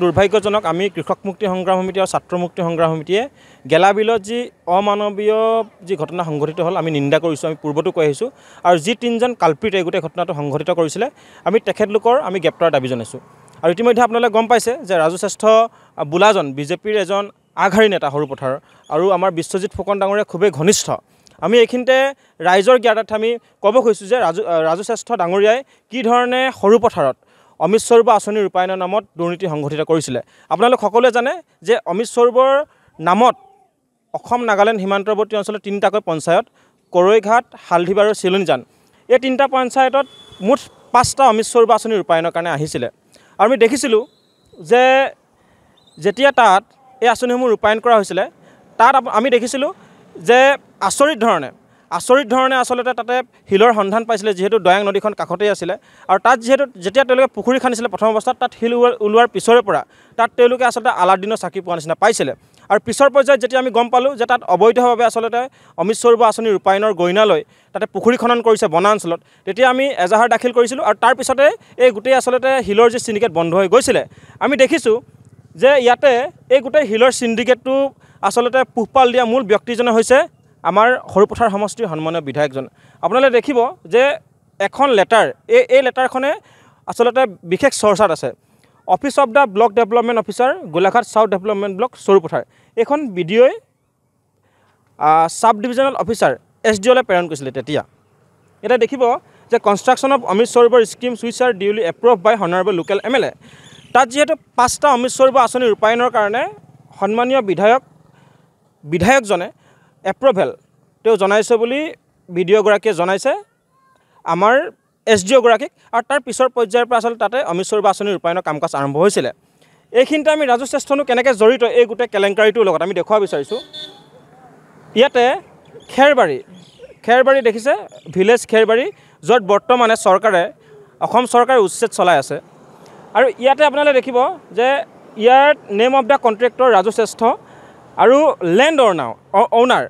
দুৰ্ভাগ্যজনক আমি কৃষক মুক্তি সংগ্ৰাম সমিতি আৰু ছাত্ৰ মুক্তি সংগ্ৰাম সমিতিয়ে গেলাবিলত যি অমানৱীয় যি ঘটনা সংঘটিত হ'ল আমি নিন্দা কৰিছোঁ। আমি পূৰ্বতো কৈ আহিছোঁ আৰু যি তিনিজন কালপ্ৰিট এই গোটেই ঘটনাটো সংঘটিত কৰিছিলে আমি তেখেতলোকৰ আমি গ্ৰেপ্তাৰ দাবী জনাইছোঁ। আৰু ইতিমধ্যে আপোনালোকে গম পাইছে যে ৰাজু শ্ৰেষ্ঠ বোলাজন বিজেপিৰ এজন আগশাৰী নেতা সৰুপথাৰৰ আৰু আমাৰ বিশ্বজিৎ ফুকন ডাঙৰীয়া খুবেই ঘনিষ্ঠ। আমি এইখিনিতে ৰাইজৰ জ্ঞাতাৰ্থে আমি ক'ব খুজিছোঁ যে ৰাজু শ্ৰেষ্ঠ ডাঙৰীয়াই কি ধৰণে সৰুপথাৰত অমিত স্বৰূপ আঁচনি ৰূপায়ণৰ নামত দুৰ্নীতি সংঘটিত কৰিছিলে। আপোনালোক সকলোৱে জানে যে অমিত স্বৰূপৰ নামত অসম নাগালেণ্ড সীমান্তৱৰ্তী অঞ্চলৰ তিনিটাকৈ পঞ্চায়ত কৰৈঘাট, হালধিবাৰী আৰু চিলনীজান এই তিনিটা পঞ্চায়তত মুঠ 5টা অমিত স্বৰূপ আঁচনি ৰূপায়ণৰ কাৰণে আহিছিলে। আৰু আমি দেখিছিলোঁ যে যেতিয়া তাত এই আঁচনিসমূহ ৰূপায়ণ কৰা হৈছিলে তাত আমি দেখিছিলোঁ যে আচৰিত ধৰণে আচলতে তাতে শিলৰ সন্ধান পাইছিলে, যিহেতু দয়াং নদীখন কাষতেই আছিলে। আৰু তাত যেতিয়া তেওঁলোকে পুখুৰী খান্দিছিলে প্ৰথম অৱস্থাত তাত শিল ওলোৱাৰ পিছৰে পৰা তাত তেওঁলোকে আচলতে আলাদিনৰ চাকি পোৱা নিচিনা পাইছিলে। আৰু পিছৰ পৰ্যায়ত যেতিয়া আমি গম পালোঁ যে তাত অবৈধভাৱে আচলতে অমিত স্বৰূপ আঁচনি ৰূপায়ণৰ গইনা লৈ তাতে পুখুৰী খনন কৰিছে বনাঞ্চলত, তেতিয়া আমি এজাহাৰ দাখিল কৰিছিলোঁ। আৰু তাৰ পিছতে এই গোটেই আচলতে শিলৰ যি চিণ্ডিকেট বন্ধ হৈ গৈছিলে। আমি দেখিছোঁ যে ইয়াতে এই গোটেই শিলৰ চিণ্ডিকেটটো আচলতে পোহপাল দিয়া মূল ব্যক্তিজনে হৈছে আমাৰ সৰুপথাৰ সমষ্টিৰ সন্মানীয় বিধায়কজন। আপোনালোকে দেখিব যে এখন লেটাৰ এই লেটাৰখনে আচলতে বিশেষ চৰ্চাত আছে। Office of the block development officer Golaghat south development block Sarupathar. এইখন BDOই ছাব ডিভিজনেল অফিচাৰ SDOলৈ প্ৰেৰণ কৰিছিলে তেতিয়া। এতিয়া দেখিব যে কনষ্ট্ৰাকশ্যন অফ অমিত স্বৰূপৰ scheme which are duly approve by honourable local MLA। তাত যিহেতু 5টা অমিত স্বৰূপ আঁচনি ৰূপায়ণৰ কাৰণে সন্মানীয় বিধায়কজনে এপ্ৰুভেল তেওঁ জনাইছে বুলি BDOগৰাকীয়ে জনাইছে আমাৰ SDOগৰাকীক। আৰু তাৰ পিছৰ পৰ্যায়ৰ পৰা আচলতে তাতে অমিত স্বৰূপ আঁচনি ৰূপায়ণৰ কাম কাজ আৰম্ভ হৈছিলে। এইখিনিতে আমি ৰাজু শ্ৰেষ্ঠনো কেনেকৈ জড়িত এই গোটেই কেলেংকাৰীটোৰ লগত আমি দেখুৱাব বিচাৰিছোঁ। ইয়াতে খেৰবাৰী দেখিছে, ভিলেজ খেৰবাৰী, য'ত বৰ্তমানে অসম চৰকাৰে উচ্ছেদ চলাই আছে। আৰু ইয়াতে আপোনালোকে দেখিব যে ইয়াৰ name of the contractor Raju Shrestha আৰু লেণ্ড অ'নাৰ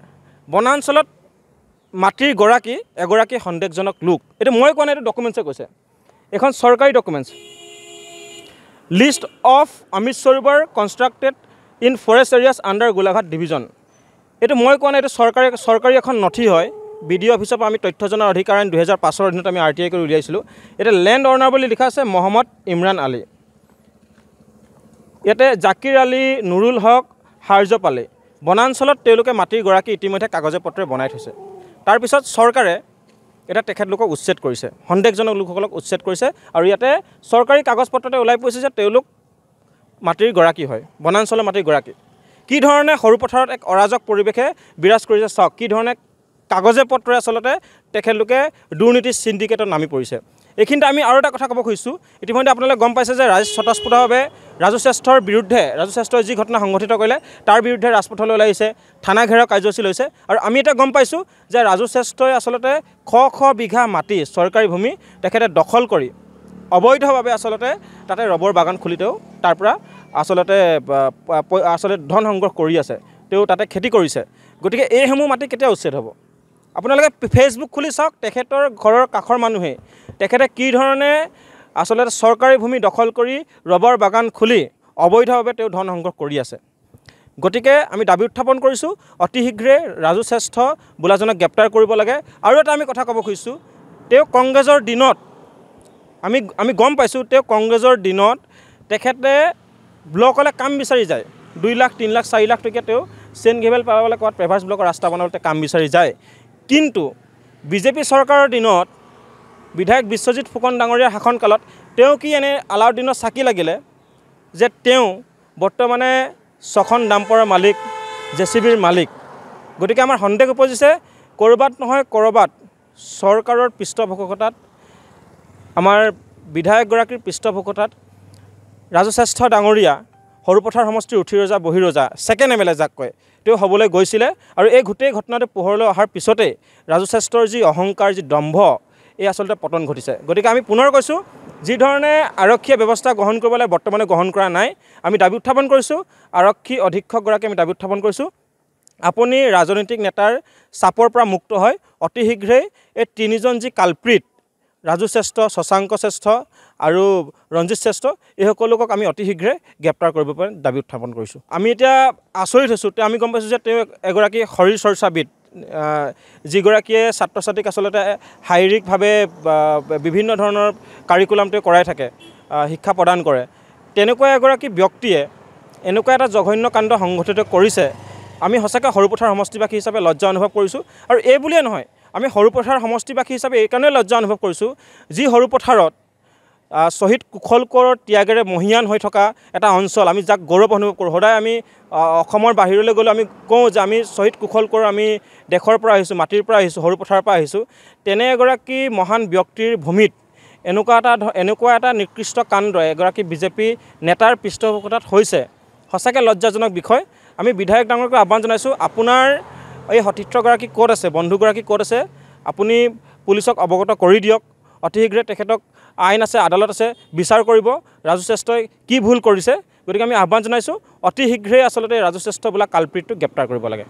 বনাঞ্চলত মাটিৰ এগৰাকী সন্দেহজনক লোক। এইটো মই কোৱা নাই, এইটো ডকুমেণ্টছে কৈছে, এখন চৰকাৰী ডকুমেণ্টছ। লিষ্ট অফ অমিত স্বৰূপৰ constructed in forest areas under Golaghat division. এইটো মই কোৱা নাই, এইটো চৰকাৰী এখন নথি হয়। BDO অফিচৰ পৰা আমি তথ্য জনাৰ অধিকাৰ আইন 2005 অধীনত আমি RTI কৰি উলিয়াইছিলোঁ। এতিয়া লেণ্ড অ'নাৰ বুলি লিখা আছে মহম্মদ ইমৰান আলী। ইয়াতে জাকিৰ আলী, নুৰুল হক, হাৰ্জপ আলী। বনাঞ্চলত তেওঁলোকে মাটিৰ গৰাকী ইতিমধ্যে কাগজে পত্ৰে বনাই থৈছে। তাৰপিছত চৰকাৰে এতিয়া তেখেতলোকক উচ্ছেদ কৰিছে, সন্দেহজনক লোকসকলক উচ্ছেদ কৰিছে। আৰু ইয়াতে চৰকাৰী কাগজ পত্ৰতে ওলাই পৰিছে যে তেওঁলোক মাটিৰ গৰাকী হয়, বনাঞ্চলৰ মাটিৰ গৰাকী। কি ধৰণে সৰুপথাৰত এক অৰাজক পৰিৱেশে বিৰাজ কৰিছে চাওক, কি ধৰণে কাগজে পত্ৰই আচলতে তেখেতলোকে দুৰ্নীতিৰ চিণ্ডিকেটত নামি পৰিছে। এইখিনিতে আমি আৰু এটা কথা ক'ব খুজিছোঁ। ইতিমধ্যে আপোনালোকে গম পাইছে যে স্বতঃস্ফূৰ্তভাৱে ৰাজু শ্ৰেষ্ঠই যি ঘটনা সংঘটিত কৰিলে তাৰ বিৰুদ্ধে ৰাজপথলৈ ওলাই আহিছে, থানা ঘেৰাও কাৰ্যসূচী লৈছে। আৰু আমি এতিয়া গম পাইছোঁ যে ৰাজু শ্ৰেষ্ঠই আচলতে শ বিঘা মাটি চৰকাৰী ভূমি তেখেতে দখল কৰি অবৈধভাৱে আচলতে তাতে ৰবৰ বাগান খুলি তেওঁ তাৰ পৰা আচলতে ধন সংগ্ৰহ কৰি আছে, তেওঁ তাতে খেতি কৰিছে। গতিকে এইসমূহ মাটি কেতিয়া উচ্ছেদ হ'ব? আপোনালোকে ফেচবুক খুলি চাওক, তেখেতৰ ঘৰৰ কাষৰ মানুহে তেখেতে কি ধৰণে আচলতে চৰকাৰী ভূমি দখল কৰি ৰবৰ বাগান খুলি অবৈধভাৱে তেওঁ ধন সংগ্ৰহ কৰি আছে। গতিকে আমি দাবী উত্থাপন কৰিছোঁ অতি শীঘ্ৰে ৰাজু শ্ৰেষ্ঠ বোলাজনক গ্ৰেপ্তাৰ কৰিব লাগে। আৰু এটা আমি কথা ক'ব খুজিছোঁ, তেওঁ কংগ্ৰেছৰ দিনত আমি গম পাইছোঁ, তেওঁ কংগ্ৰেছৰ দিনত তেখেতে ব্লকলৈ কাম বিচাৰি যায়, 2 লাখ 3 লাখ 4 লাখ টকীয়া তেওঁ চেইন কেবল পাবলৈ ক'ৰবাত প্ৰেভাৰ্ছ ব্লকৰ ৰাস্তা বনাবলৈ কাম বিচাৰি যায়। কিন্তু BJP চৰকাৰৰ দিনত বিধায়ক বিশ্বজিৎ ফুকন ডাঙৰীয়াৰ শাসনকালত তেওঁ কি এনে আলাউদ্দিনৰ চাকি লাগিলে যে তেওঁ বৰ্তমানে 6খন ডাম্পাৰৰ মালিক, JCBৰ মালিক। গতিকে আমাৰ সন্দেহ উপজিছে ক'ৰবাত নহয় ক'ৰবাত চৰকাৰৰ পৃষ্ঠপোষকতাত, আমাৰ বিধায়কগৰাকীৰ পৃষ্ঠপোষকতাত ৰাজু শ্ৰেষ্ঠ ডাঙৰীয়া সৰুপথাৰ সমষ্টিৰ উঠি ৰজা বহি ৰজা ছেকেণ্ড MLA যাক কয় তেওঁ হ'বলৈ গৈছিলে। আৰু এই গোটেই ঘটনাটো পোহৰলৈ অহাৰ পিছতেই ৰাজু শ্ৰেষ্ঠৰ যি অহংকাৰ, যি দম্ভ, এই আচলতে পতন ঘটিছে। গতিকে আমি পুনৰ কৈছোঁ, যি ধৰণে আৰক্ষীয়ে ব্যৱস্থা গ্ৰহণ কৰিব লাগে বৰ্তমানে গ্ৰহণ কৰা নাই। আমি দাবী উত্থাপন কৰিছোঁ, আৰক্ষী অধীক্ষকগৰাকীয়ে আমি দাবী উত্থাপন কৰিছোঁ, আপুনি ৰাজনৈতিক নেতাৰ চাপৰ পৰা মুক্ত হয় অতি শীঘ্ৰেই এই 3জন যি কালপ্ৰিট ৰাজু শ্ৰেষ্ঠ, শশাংক শ্ৰেষ্ঠ আৰু ৰঞ্জিত শ্ৰেষ্ঠ এই সকলো লোকক আমি অতি শীঘ্ৰে গ্ৰেপ্তাৰ কৰিব পাৰে দাবী উত্থাপন কৰিছোঁ। আমি এতিয়া আচৰিত হৈছোঁ, আমি গম পাইছোঁ যে তেওঁ এগৰাকী শৰীৰ চৰ্চাবিদ, যিগৰাকীয়ে ছাত্ৰ ছাত্ৰীক আচলতে শাৰীৰিকভাৱে বিভিন্ন ধৰণৰ কাৰিকুলাম তেওঁ কৰাই থাকে, শিক্ষা প্ৰদান কৰে। তেনেকুৱা এগৰাকী ব্যক্তিয়ে এনেকুৱা এটা জঘন্য কাণ্ড সংঘটিত কৰিছে। আমি সঁচাকৈ সৰুপথাৰ সমষ্টিবাসী হিচাপে লজ্জা অনুভৱ কৰিছোঁ। আৰু এই বুলিয়ে নহয়, আমি সৰুপথাৰ সমষ্টিবাসী হিচাপে এইকাৰণে লজ্জা অনুভৱ কৰিছোঁ, যি সৰুপথাৰত শ্বহীদ কুশল কোঁৱৰৰ ত্যাগেৰে মহীয়ান হৈ থকা এটা অঞ্চল, আমি যাক গৌৰৱ অনুভৱ কৰোঁ। সদায় আমি অসমৰ বাহিৰলৈ গ'লে আমি কওঁ যে আমি শ্বহীদ কুশল কোঁৱৰ আমি দেশৰ পৰা আহিছোঁ, মাটিৰ পৰা আহিছোঁ, সৰুপথাৰৰ পৰা আহিছোঁ। তেনে এগৰাকী মহান ব্যক্তিৰ ভূমিত এনেকুৱা এটা নিকৃষ্ট কাণ্ড এগৰাকী বিজেপি নেতাৰ পৃষ্ঠপোষকতাত হৈছে, সঁচাকৈ লজ্জাজনক বিষয়। আমি বিধায়ক ডাঙৰকৈ আহ্বান জনাইছোঁ, আপোনাৰ এই সতীৰ্থগৰাকী ক'ত আছে, বন্ধুগৰাকী ক'ত আছে, আপুনি পুলিচক অৱগত কৰি দিয়ক। অতি শীঘ্ৰে তেখেতক আইন আছে, আদালত আছে, বিচাৰ কৰিব ৰাজু শ্ৰেষ্ঠই কি ভুল কৰিছে। গতিকে আমি আহ্বান জনাইছোঁ, অতি শীঘ্ৰেই আচলতে ৰাজু শ্ৰেষ্ঠ বোলা কালপ্ৰিটটো গ্ৰেপ্তাৰ কৰিব লাগে।